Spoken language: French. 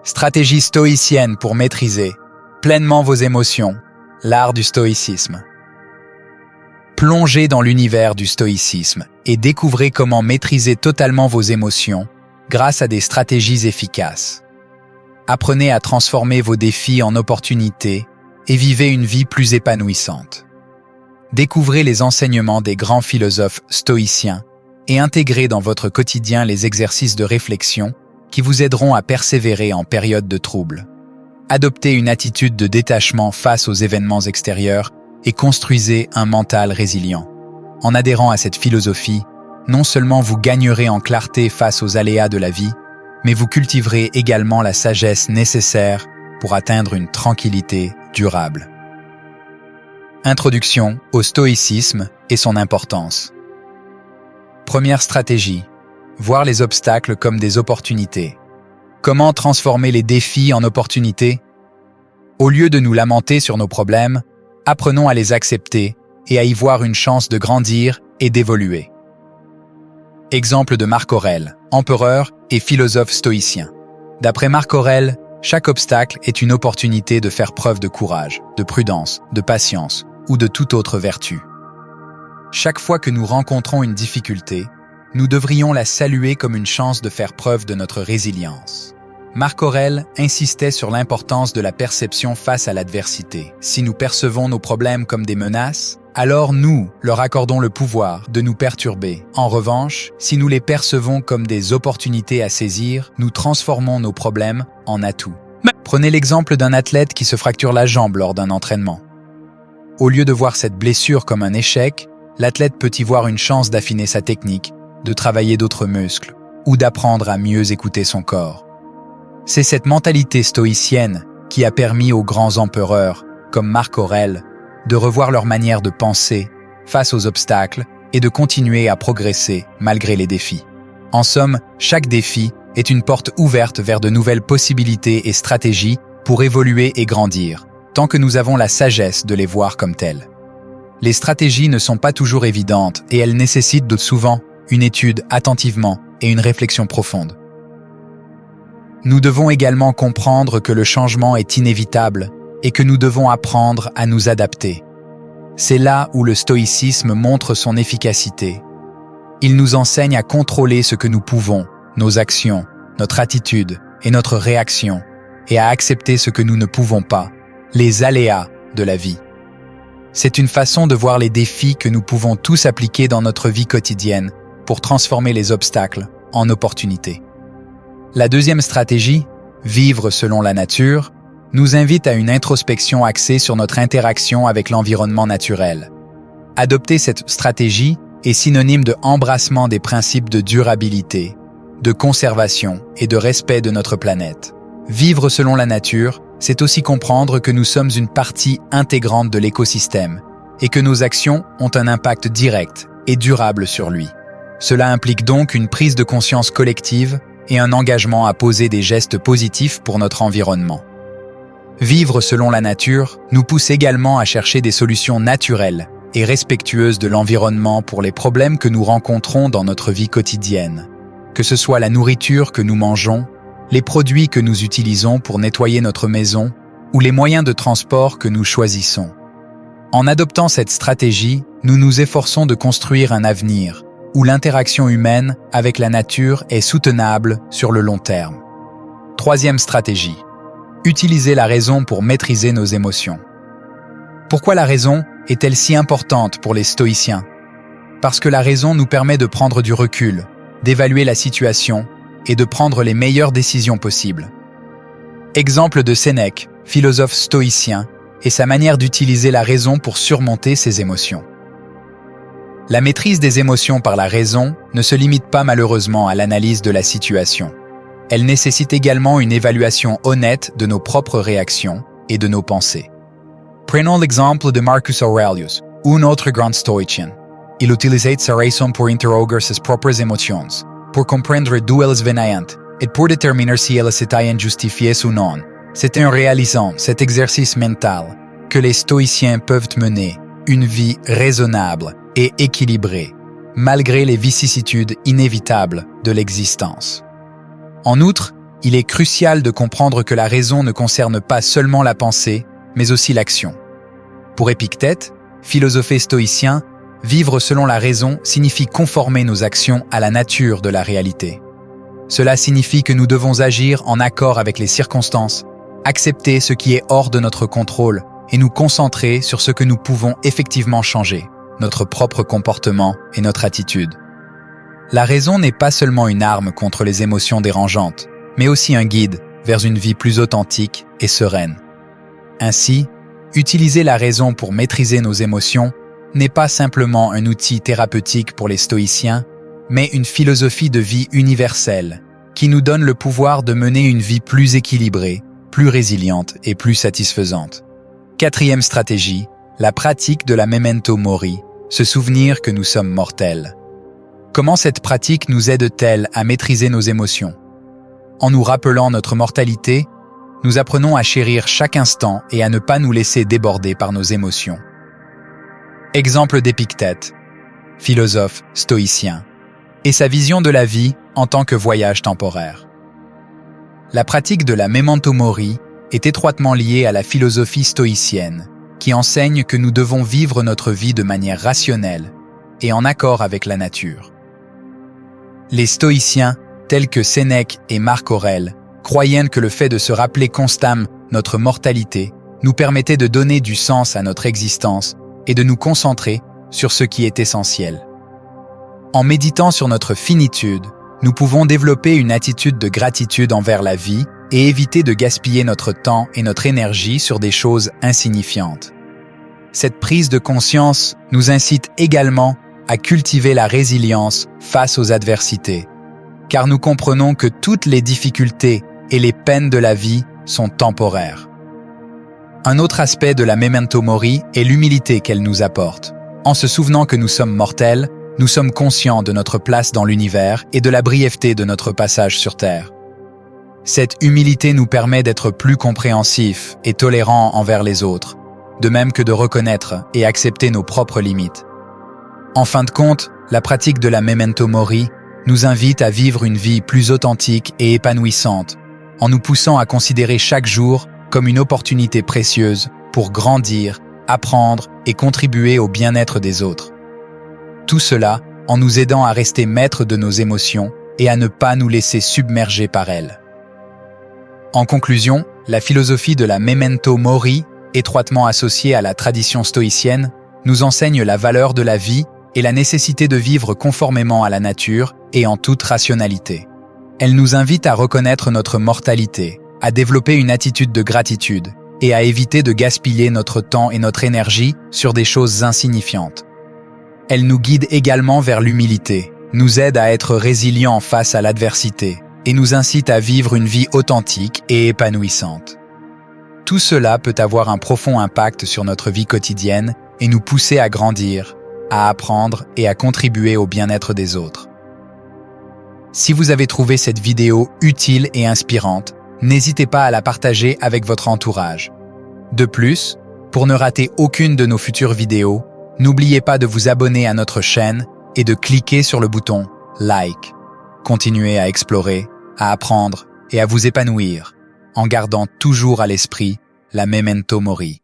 Stratégie stoïcienne pour maîtriser pleinement vos émotions, l'art du stoïcisme. Plongez dans l'univers du stoïcisme et découvrez comment maîtriser totalement vos émotions grâce à des stratégies efficaces. Apprenez à transformer vos défis en opportunités et vivez une vie plus épanouissante. Découvrez les enseignements des grands philosophes stoïciens et intégrez dans votre quotidien les exercices de réflexion qui vous aideront à persévérer en période de trouble. Adoptez une attitude de détachement face aux événements extérieurs et construisez un mental résilient. En adhérant à cette philosophie, non seulement vous gagnerez en clarté face aux aléas de la vie, mais vous cultiverez également la sagesse nécessaire pour atteindre une tranquillité durable. Introduction au stoïcisme et son importance. Première stratégie, voir les obstacles comme des opportunités. Comment transformer les défis en opportunités? Au lieu de nous lamenter sur nos problèmes, apprenons à les accepter et à y voir une chance de grandir et d'évoluer. Exemple de Marc Aurèle, empereur et philosophe stoïcien. D'après Marc Aurèle, chaque obstacle est une opportunité de faire preuve de courage, de prudence, de patience ou de toute autre vertu. Chaque fois que nous rencontrons une difficulté, nous devrions la saluer comme une chance de faire preuve de notre résilience. Marc Aurèle insistait sur l'importance de la perception face à l'adversité. Si nous percevons nos problèmes comme des menaces, alors nous leur accordons le pouvoir de nous perturber. En revanche, si nous les percevons comme des opportunités à saisir, nous transformons nos problèmes en atouts. Prenez l'exemple d'un athlète qui se fracture la jambe lors d'un entraînement. Au lieu de voir cette blessure comme un échec, l'athlète peut y voir une chance d'affiner sa technique, de travailler d'autres muscles ou d'apprendre à mieux écouter son corps. C'est cette mentalité stoïcienne qui a permis aux grands empereurs, comme Marc Aurèle, de revoir leur manière de penser face aux obstacles et de continuer à progresser malgré les défis. En somme, chaque défi est une porte ouverte vers de nouvelles possibilités et stratégies pour évoluer et grandir, tant que nous avons la sagesse de les voir comme telles. Les stratégies ne sont pas toujours évidentes et elles nécessitent souvent une étude attentivement et une réflexion profonde. Nous devons également comprendre que le changement est inévitable et que nous devons apprendre à nous adapter. C'est là où le stoïcisme montre son efficacité. Il nous enseigne à contrôler ce que nous pouvons, nos actions, notre attitude et notre réaction, et à accepter ce que nous ne pouvons pas, les aléas de la vie. C'est une façon de voir les défis que nous pouvons tous appliquer dans notre vie quotidienne pour transformer les obstacles en opportunités. La deuxième stratégie, vivre selon la nature, nous invite à une introspection axée sur notre interaction avec l'environnement naturel. Adopter cette stratégie est synonyme de embrassement des principes de durabilité, de conservation et de respect de notre planète. Vivre selon la nature, c'est aussi comprendre que nous sommes une partie intégrante de l'écosystème et que nos actions ont un impact direct et durable sur lui. Cela implique donc une prise de conscience collective et un engagement à poser des gestes positifs pour notre environnement. Vivre selon la nature nous pousse également à chercher des solutions naturelles et respectueuses de l'environnement pour les problèmes que nous rencontrons dans notre vie quotidienne, que ce soit la nourriture que nous mangeons, les produits que nous utilisons pour nettoyer notre maison ou les moyens de transport que nous choisissons. En adoptant cette stratégie, nous nous efforçons de construire un avenir où l'interaction humaine avec la nature est soutenable sur le long terme. Troisième stratégie, utiliser la raison pour maîtriser nos émotions. Pourquoi la raison est-elle si importante pour les stoïciens? Parce que la raison nous permet de prendre du recul, d'évaluer la situation et de prendre les meilleures décisions possibles. Exemple de Sénèque, philosophe stoïcien, et sa manière d'utiliser la raison pour surmonter ses émotions. La maîtrise des émotions par la raison ne se limite pas malheureusement à l'analyse de la situation. Elle nécessite également une évaluation honnête de nos propres réactions et de nos pensées. Prenons l'exemple de Marcus Aurelius, un autre grand stoïcien. Il utilisait sa raison pour interroger ses propres émotions, pour comprendre d'où elles venaient et pour déterminer si elles étaient justifiées ou non. C'est en réalisant cet exercice mental que les stoïciens peuvent mener une vie raisonnable et équilibrée, malgré les vicissitudes inévitables de l'existence. En outre, il est crucial de comprendre que la raison ne concerne pas seulement la pensée, mais aussi l'action. Pour Épictète, philosophe stoïcien, vivre selon la raison signifie conformer nos actions à la nature de la réalité. Cela signifie que nous devons agir en accord avec les circonstances, accepter ce qui est hors de notre contrôle et nous concentrer sur ce que nous pouvons effectivement changer, notre propre comportement et notre attitude. La raison n'est pas seulement une arme contre les émotions dérangeantes, mais aussi un guide vers une vie plus authentique et sereine. Ainsi, utiliser la raison pour maîtriser nos émotions n'est pas simplement un outil thérapeutique pour les stoïciens, mais une philosophie de vie universelle qui nous donne le pouvoir de mener une vie plus équilibrée, plus résiliente et plus satisfaisante. Quatrième stratégie, la pratique de la memento mori, se souvenir que nous sommes mortels. Comment cette pratique nous aide-t-elle à maîtriser nos émotions? En nous rappelant notre mortalité, nous apprenons à chérir chaque instant et à ne pas nous laisser déborder par nos émotions. Exemple d'Épictète, philosophe stoïcien, et sa vision de la vie en tant que voyage temporaire. La pratique de la memento mori est étroitement liée à la philosophie stoïcienne, qui enseigne que nous devons vivre notre vie de manière rationnelle et en accord avec la nature. Les stoïciens, tels que Sénèque et Marc Aurèle, croyaient que le fait de se rappeler constamment notre mortalité nous permettait de donner du sens à notre existence et de nous concentrer sur ce qui est essentiel. En méditant sur notre finitude, nous pouvons développer une attitude de gratitude envers la vie et éviter de gaspiller notre temps et notre énergie sur des choses insignifiantes. Cette prise de conscience nous incite également à cultiver la résilience face aux adversités, car nous comprenons que toutes les difficultés et les peines de la vie sont temporaires. Un autre aspect de la memento mori est l'humilité qu'elle nous apporte. En se souvenant que nous sommes mortels, nous sommes conscients de notre place dans l'univers et de la brièveté de notre passage sur Terre. Cette humilité nous permet d'être plus compréhensifs et tolérants envers les autres, de même que de reconnaître et accepter nos propres limites. En fin de compte, la pratique de la memento mori nous invite à vivre une vie plus authentique et épanouissante, en nous poussant à considérer chaque jour comme une opportunité précieuse pour grandir, apprendre et contribuer au bien-être des autres. Tout cela en nous aidant à rester maîtres de nos émotions et à ne pas nous laisser submerger par elles. En conclusion, la philosophie de la memento mori, étroitement associée à la tradition stoïcienne, nous enseigne la valeur de la vie et la nécessité de vivre conformément à la nature et en toute rationalité. Elle nous invite à reconnaître notre mortalité, à développer une attitude de gratitude et à éviter de gaspiller notre temps et notre énergie sur des choses insignifiantes. Elle nous guide également vers l'humilité, nous aide à être résilients face à l'adversité et nous incite à vivre une vie authentique et épanouissante. Tout cela peut avoir un profond impact sur notre vie quotidienne et nous pousser à grandir, à apprendre et à contribuer au bien-être des autres. Si vous avez trouvé cette vidéo utile et inspirante, n'hésitez pas à la partager avec votre entourage. De plus, pour ne rater aucune de nos futures vidéos, n'oubliez pas de vous abonner à notre chaîne et de cliquer sur le bouton « Like ». Continuez à explorer, à apprendre et à vous épanouir, en gardant toujours à l'esprit la memento mori.